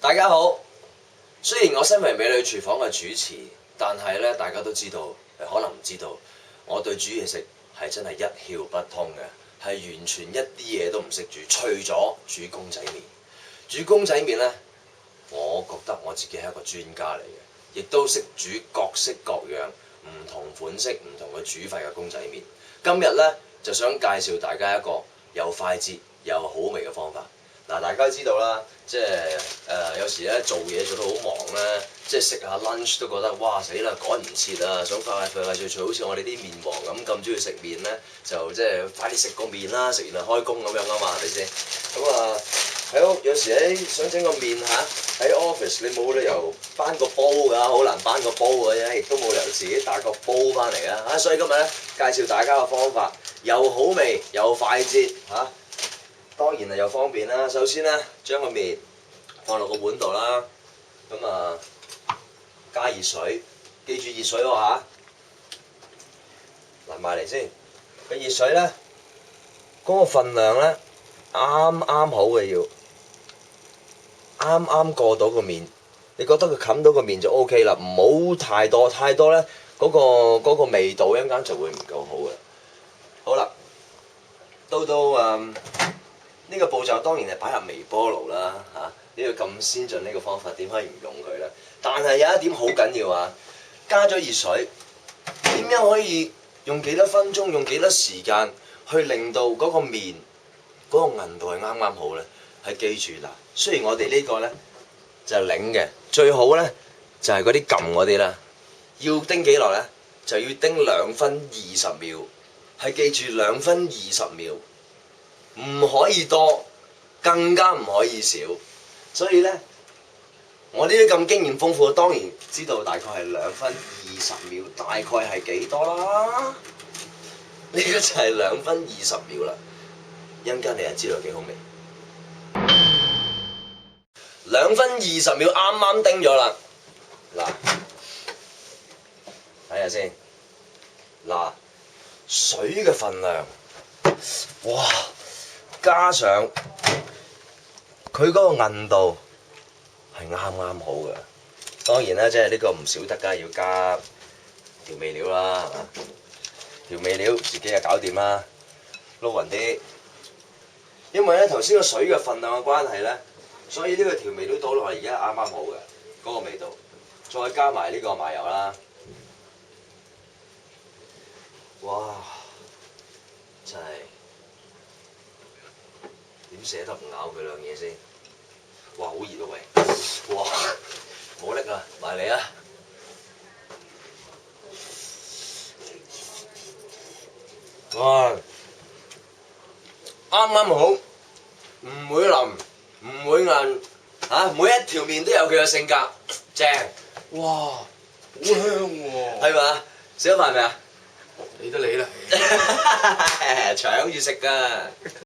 大家好，雖然我身為美女廚房嘅主持，但係咧大家都知道，可能唔知道，我對煮嘢食係真係一竅不通嘅，係完全一啲嘢都唔識煮，除咗煮公仔麵。煮公仔麵咧，我覺得我自己係一個專家嚟嘅，亦都識煮各式各樣唔同款式、唔同嘅煮法嘅公仔麵。今日咧就想介紹大家一個又快捷又好味嘅方法。嗱，大家知道啦，即係有時咧做嘢做到好忙咧，即係食下 lunch 都覺得哇死啦，趕唔切啊，想快脆，好似我哋啲麵王咁中意食麵咧，就即係快啲食個麵啦，食完就開工咁樣啊嘛，係咪先？咁啊喺屋有時咧想整個麵嚇，喺 office 你冇理由搬個煲㗎，好難搬個煲嘅啫，亦都冇理由自己帶個煲翻嚟啊！所以今日咧介紹大家嘅方法，又好味又快捷嚇。當然係又方便啦。首先咧，將個麵放落個碗度啦，咁啊加熱水，記住熱水喎嚇。嗱，埋嚟先，個熱水咧，嗰個份量咧啱啱好嘅要，啱啱過到個麵，你覺得佢冚到個麵就 O K 啦，唔好太多，太多咧嗰個味道一陣間就會唔夠好嘅。好啦，到呢個步驟當然係擺入微波爐啦嚇，呢個咁先進呢個方法點可以唔用佢咧？但係有一點好緊要啊，加咗熱水，點樣可以用幾多分鐘、用幾多時間去令到嗰個麵嗰個韌度係啱啱好咧？係記住嗱，雖然我哋呢個咧就係擰嘅，最好咧就係嗰啲撳嗰啲啦。要叮幾耐咧？就要叮2分20秒，係記住2分20秒。唔可以多，更加唔可以少。所以咧，我呢啲咁經驗豐富，當然知道大概係2分20秒，大概係幾多啦？呢個就係2分20秒啦。一陣間你就知道幾好味。2分20秒啱啱叮咗啦。嗱，睇下先。嗱，水嘅份量，哇！加上佢嗰個韌度係啱啱好嘅，當然啦，即係呢個唔少得㗎，要加調味料啦，係嘛？調味料自己就搞掂啦，撈勻啲。因為咧頭先個水嘅份量嘅關係咧，所以呢個調味料倒落去而家啱啱好嘅嗰個味道，再加埋呢個麻油啦，哇！真係〜點捨得唔咬佢兩嘢先？哇！好熱啊喂！哇！冇力啊，埋嚟啊！哇！啱啱好，唔會腍，唔會硬嚇，每一條麵都有佢嘅性格，正！哇，好香喎！係嘛？食咗飯未啊？理得你啦！搶住食㗎！